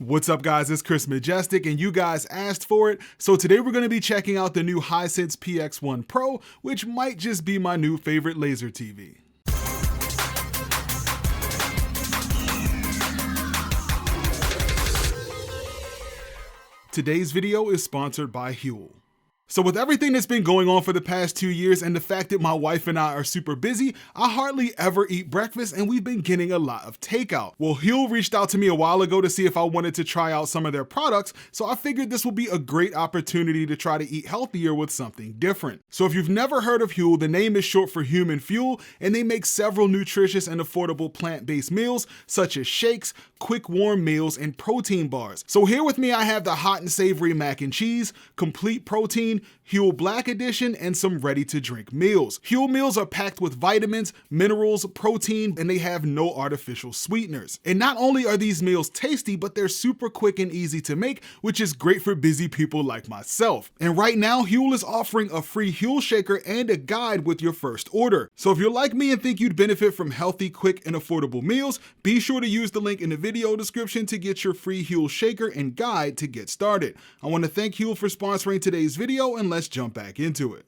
What's up guys, it's Chris Majestic and you guys asked for it. So today we're going to be checking out the new Hisense PX1 Pro, which might just be my new favorite laser TV. Today's video is sponsored by Huel. So with everything that's been going on for the past 2 years and the fact that my wife and I are super busy, I hardly ever eat breakfast and we've been getting a lot of takeout. Well, Huel reached out to me a while ago to see if I wanted to try out some of their products, so I figured this would be a great opportunity to try to eat healthier with something different. So if you've never heard of Huel, the name is short for Human Fuel, and they make several nutritious and affordable plant-based meals such as shakes, quick warm meals, and protein bars. So here with me I have the hot and savory mac and cheese, complete protein, Huel Black Edition, and some ready-to-drink meals. Huel meals are packed with vitamins, minerals, protein, and they have no artificial sweeteners. And not only are these meals tasty, but they're super quick and easy to make, which is great for busy people like myself. And right now, Huel is offering a free Huel shaker and a guide with your first order. So if you're like me and think you'd benefit from healthy, quick, and affordable meals, be sure to use the link in the video description to get your free Huel shaker and guide to get started. I want to thank Huel for sponsoring today's video, and let's jump back into it.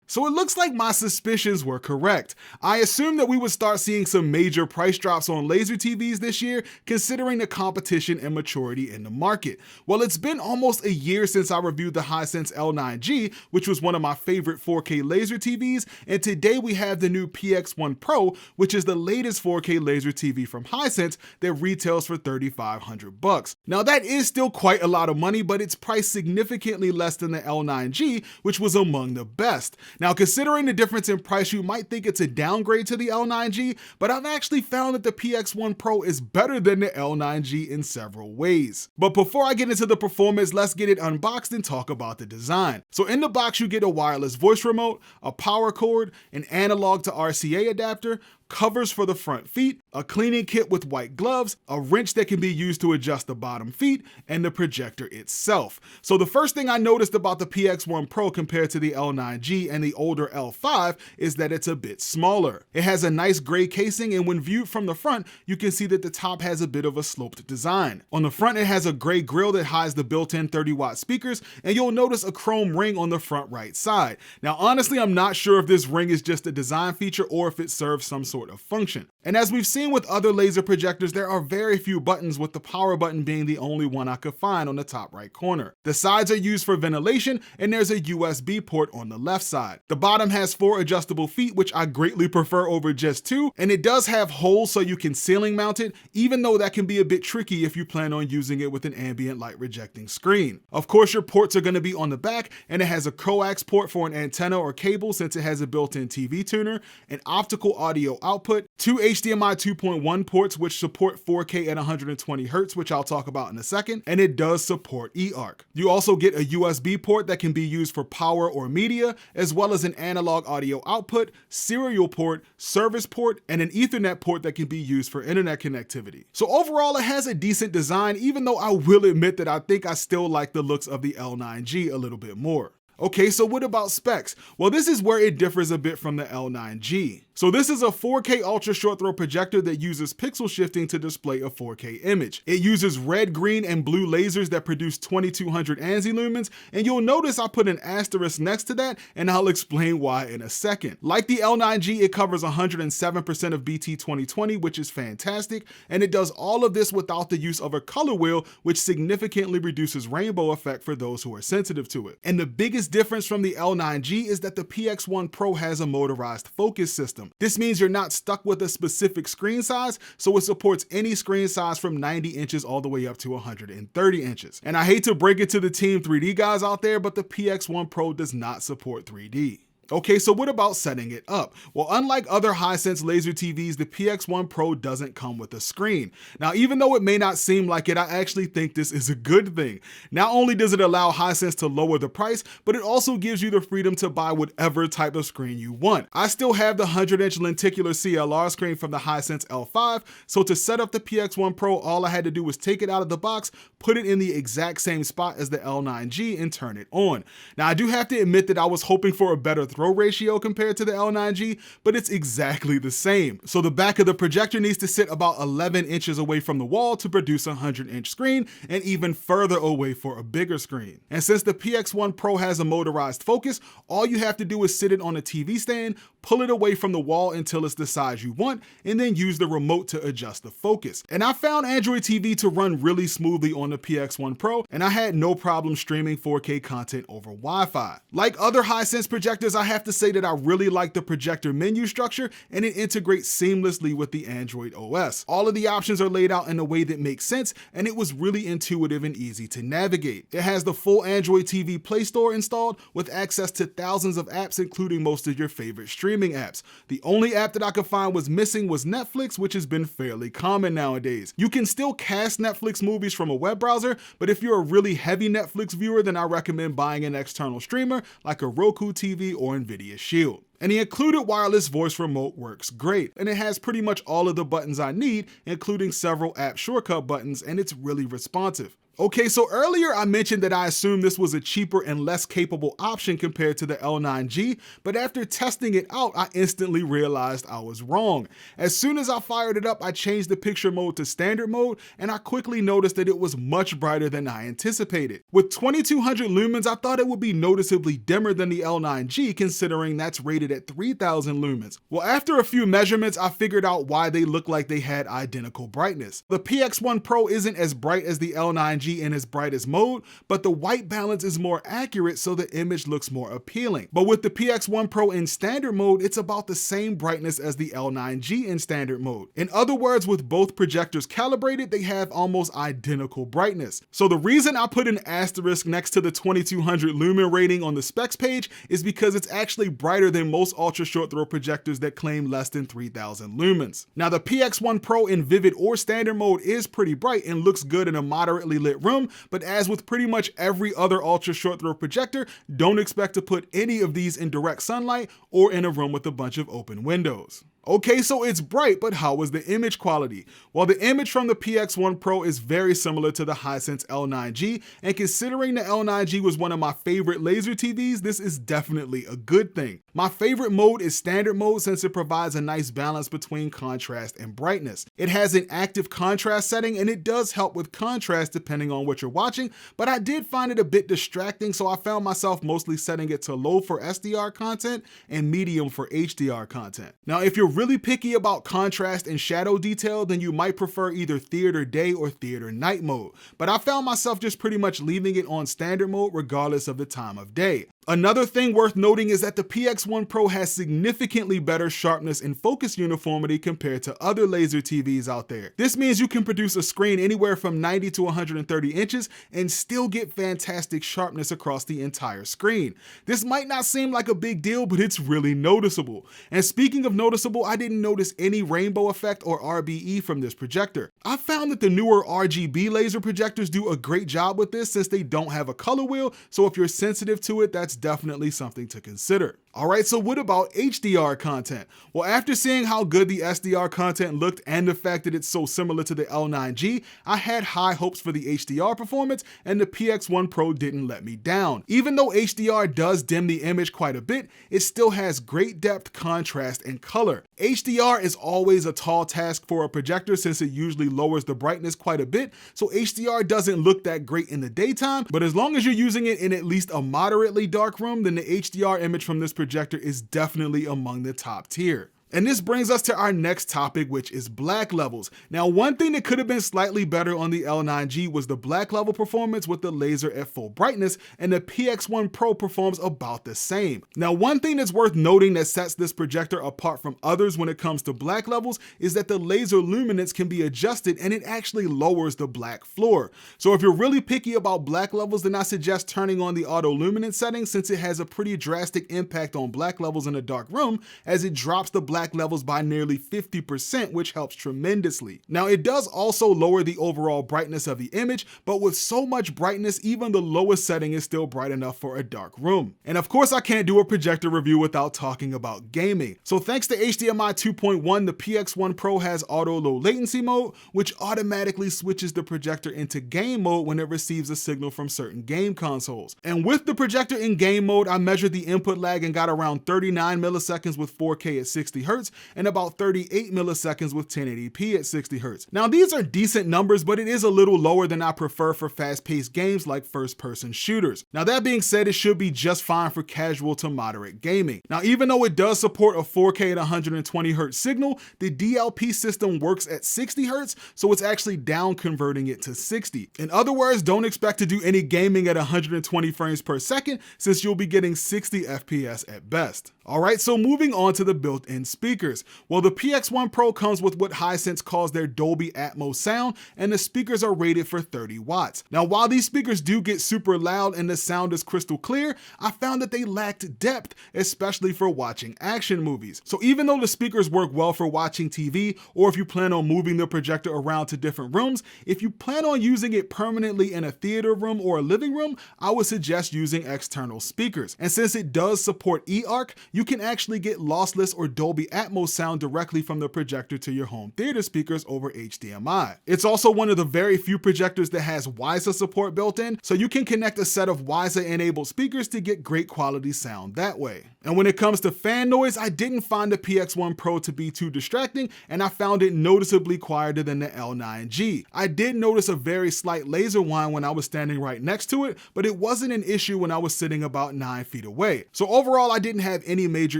So it looks like my suspicions were correct. I assumed that we would start seeing some major price drops on laser TVs this year, considering the competition and maturity in the market. Well, it's been almost a year since I reviewed the Hisense L9G, which was one of my favorite 4K laser TVs, and today we have the new PX1 Pro, which is the latest 4K laser TV from Hisense that retails for $3,500. Now that is still quite a lot of money, but it's priced significantly less than the L9G, which was among the best. Now, considering the difference in price, you might think it's a downgrade to the L9G, but I've actually found that the PX1 Pro is better than the L9G in several ways. But before I get into the performance, let's get it unboxed and talk about the design. So in the box, you get a wireless voice remote, a power cord, an analog to RCA adapter, covers for the front feet, a cleaning kit with white gloves, a wrench that can be used to adjust the bottom feet, and the projector itself. So the first thing I noticed about the PX1 Pro compared to the L9G and the older L5 is that it's a bit smaller. It has a nice gray casing, and when viewed from the front, you can see that the top has a bit of a sloped design. On the front, it has a gray grille that hides the built-in 30-watt speakers, and you'll notice a chrome ring on the front right side. Now, honestly, I'm not sure if this ring is just a design feature or if it serves some sort of function. And as we've seen with other laser projectors, there are very few buttons, with the power button being the only one I could find on the top right corner. The sides are used for ventilation, and there's a USB port on the left side. The bottom has 4 adjustable feet, which I greatly prefer over just 2, and it does have holes so you can ceiling mount it, even though that can be a bit tricky if you plan on using it with an ambient light rejecting screen. Of course, your ports are going to be on the back, and it has a coax port for an antenna or cable since it has a built-in TV tuner, an optical audio output, 2 HDMI 2.1 ports which support 4K at 120 Hz, which I'll talk about in a second, and it does support eARC. You also get a USB port that can be used for power or media, as well as an analog audio output, serial port, service port, and an Ethernet port that can be used for internet connectivity. So overall, it has a decent design, even though I will admit that I think I still like the looks of the L9G a little bit more. Okay, so what about specs? Well, this is where it differs a bit from the L9G. So this is a 4K ultra short throw projector that uses pixel shifting to display a 4K image. It uses red, green, and blue lasers that produce 2200 ANSI lumens, and you'll notice I put an asterisk next to that, and I'll explain why in a second. Like the L9G, it covers 107% of BT 2020, which is fantastic, and it does all of this without the use of a color wheel, which significantly reduces rainbow effect for those who are sensitive to it. And the biggest difference from the L9G is that the PX1 Pro has a motorized focus system. This means you're not stuck with a specific screen size, so it supports any screen size from 90 inches all the way up to 130 inches. And I hate to break it to the Team 3D guys out there, but the PX1 Pro does not support 3D. Okay, so what about setting it up? Well, unlike other Hisense laser TVs, the PX1 Pro doesn't come with a screen. Now, even though it may not seem like it, I actually think this is a good thing. Not only does it allow Hisense to lower the price, but it also gives you the freedom to buy whatever type of screen you want. I still have the 100-inch lenticular CLR screen from the Hisense L5, so to set up the PX1 Pro, all I had to do was take it out of the box, put it in the exact same spot as the L9G, and turn it on. Now, I do have to admit that I was hoping for a better throw ratio compared to the L9G, but it's exactly the same. So the back of the projector needs to sit about 11 inches away from the wall to produce a 100-inch screen, and even further away for a bigger screen. And since the PX1 Pro has a motorized focus, all you have to do is sit it on a TV stand, pull it away from the wall until it's the size you want, and then use the remote to adjust the focus. And I found Android TV to run really smoothly on the PX1 Pro, and I had no problem streaming 4K content over Wi-Fi. Like other Hisense projectors, I have to say that I really like the projector menu structure, and it integrates seamlessly with the Android OS. All of the options are laid out in a way that makes sense, and it was really intuitive and easy to navigate. It has the full Android TV Play Store installed with access to thousands of apps, including most of your favorite streaming apps. The only app that I could find was missing was Netflix, which has been fairly common nowadays. You can still cast Netflix movies from a web browser, but if you're a really heavy Netflix viewer, then I recommend buying an external streamer like a Roku TV or Nvidia Shield. And the included wireless voice remote works great, and it has pretty much all of the buttons I need, including several app shortcut buttons, and it's really responsive. Okay, so earlier I mentioned that I assumed this was a cheaper and less capable option compared to the L9G, but after testing it out, I instantly realized I was wrong. As soon as I fired it up, I changed the picture mode to standard mode, and I quickly noticed that it was much brighter than I anticipated. With 2200 lumens, I thought it would be noticeably dimmer than the L9G, considering that's rated at 3000 lumens. Well, after a few measurements, I figured out why they looked like they had identical brightness. The PX1 Pro isn't as bright as the L9G in its brightest mode, but the white balance is more accurate, so the image looks more appealing. But with the PX1 Pro in standard mode, it's about the same brightness as the L9G in standard mode. In other words, with both projectors calibrated, they have almost identical brightness. So the reason I put an asterisk next to the 2200 lumen rating on the specs page is because it's actually brighter than most ultra short throw projectors that claim less than 3000 lumens. Now the PX1 Pro in vivid or standard mode is pretty bright and looks good in a moderately lit room, but as with pretty much every other ultra short throw projector, don't expect to put any of these in direct sunlight or in a room with a bunch of open windows. Okay, so it's bright, but how was the image quality? Well, the image from the PX1 Pro is very similar to the Hisense L9G, and considering the L9G was one of my favorite laser TVs, this is definitely a good thing. My favorite mode is standard mode since it provides a nice balance between contrast and brightness. It has an active contrast setting, and it does help with contrast depending on what you're watching, but I did find it a bit distracting, so I found myself mostly setting it to low for SDR content and medium for HDR content. Now, if you're really picky about contrast and shadow detail, then you might prefer either theater day or theater night mode. But I found myself just pretty much leaving it on standard mode regardless of the time of day. Another thing worth noting is that the PX1 Pro has significantly better sharpness and focus uniformity compared to other laser TVs out there. This means you can produce a screen anywhere from 90 to 130 inches and still get fantastic sharpness across the entire screen. This might not seem like a big deal, but it's really noticeable. And speaking of noticeable, I didn't notice any rainbow effect or RBE from this projector. I found that the newer RGB laser projectors do a great job with this since they don't have a color wheel, so if you're sensitive to it, that's definitely something to consider. Alright, so what about HDR content? Well, after seeing how good the SDR content looked and the fact that it's so similar to the L9G, I had high hopes for the HDR performance, and the PX1 Pro didn't let me down. Even though HDR does dim the image quite a bit, it still has great depth, contrast, and color. HDR is always a tall task for a projector since it usually lowers the brightness quite a bit, so HDR doesn't look that great in the daytime, but as long as you're using it in at least a moderately dark room, then the HDR image from this projector is definitely among the top tier. And this brings us to our next topic, which is black levels. Now, one thing that could have been slightly better on the L9G was the black level performance with the laser at full brightness, and the PX1 Pro performs about the same. Now, one thing that's worth noting that sets this projector apart from others when it comes to black levels is that the laser luminance can be adjusted and it actually lowers the black floor. So if you're really picky about black levels, then I suggest turning on the auto luminance setting since it has a pretty drastic impact on black levels in a dark room as it drops the black black levels by nearly 50%, which helps tremendously. Now, it does also lower the overall brightness of the image, but with so much brightness, even the lowest setting is still bright enough for a dark room. And of course, I can't do a projector review without talking about gaming. So thanks to HDMI 2.1, the PX1 Pro has auto low latency mode, which automatically switches the projector into game mode when it receives a signal from certain game consoles. And with the projector in game mode, I measured the input lag and got around 39 milliseconds with 4K at 60 Hz and about 38 milliseconds with 1080p at 60 Hz. Now, these are decent numbers, but it is a little lower than I prefer for fast-paced games like first-person shooters. Now, that being said, it should be just fine for casual to moderate gaming. Now, even though it does support a 4K at 120 Hz signal, the DLP system works at 60 Hz, so it's actually down converting it to 60. In other words, don't expect to do any gaming at 120 frames per second, since you'll be getting 60 FPS at best. Alright, so moving on to the built-in speakers. Well, the PX1 Pro comes with what Hisense calls their Dolby Atmos sound, and the speakers are rated for 30 watts. Now, while these speakers do get super loud and the sound is crystal clear, I found that they lacked depth, especially for watching action movies. So even though the speakers work well for watching TV, or if you plan on moving the projector around to different rooms, if you plan on using it permanently in a theater room or a living room, I would suggest using external speakers. And since it does support eARC, you can actually get lossless or Dolby Atmos sound directly from the projector to your home theater speakers over HDMI. It's also one of the very few projectors that has WiSA support built in, so you can connect a set of WiSA enabled speakers to get great quality sound that way. And when it comes to fan noise, I didn't find the PX1 Pro to be too distracting, and I found it noticeably quieter than the L9G. I did notice a very slight laser whine when I was standing right next to it, but it wasn't an issue when I was sitting about 9 feet away. So overall, I didn't have any major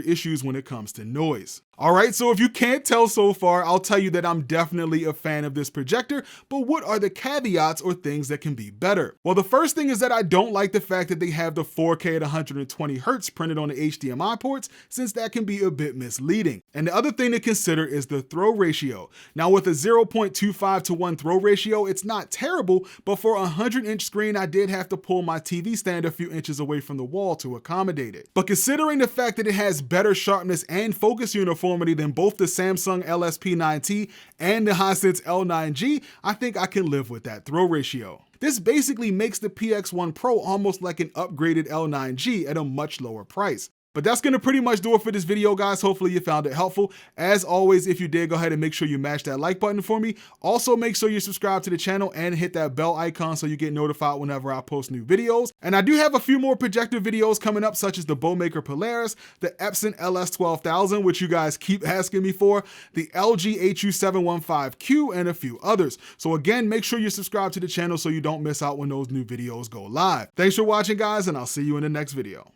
issues when it comes to noise. Alright, so if you can't tell so far, I'll tell you that I'm definitely a fan of this projector, but what are the caveats or things that can be better? Well, the first thing is that I don't like the fact that they have the 4K at 120 Hz printed on the HDMI ports, since that can be a bit misleading. And the other thing to consider is the throw ratio. Now, with a 0.25 to 1 throw ratio, it's not terrible, but for a 100-inch screen, I did have to pull my TV stand a few inches away from the wall to accommodate it. But considering the fact that it has better sharpness and focus uniformity than both the Samsung LSP9T and the Hisense L9G, I think I can live with that throw ratio. This basically makes the PX1 Pro almost like an upgraded L9G at a much lower price. But that's gonna pretty much do it for this video, guys. Hopefully you found it helpful. As always, if you did, go ahead and make sure you mash that like button for me. Also, make sure you subscribe to the channel and hit that bell icon so you get notified whenever I post new videos. And I do have a few more projector videos coming up, such as the Bowmaker Polaris, the Epson LS12000, which you guys keep asking me for, the LG HU715Q, and a few others. So again, make sure you subscribe to the channel so you don't miss out when those new videos go live. Thanks for watching, guys, and I'll see you in the next video.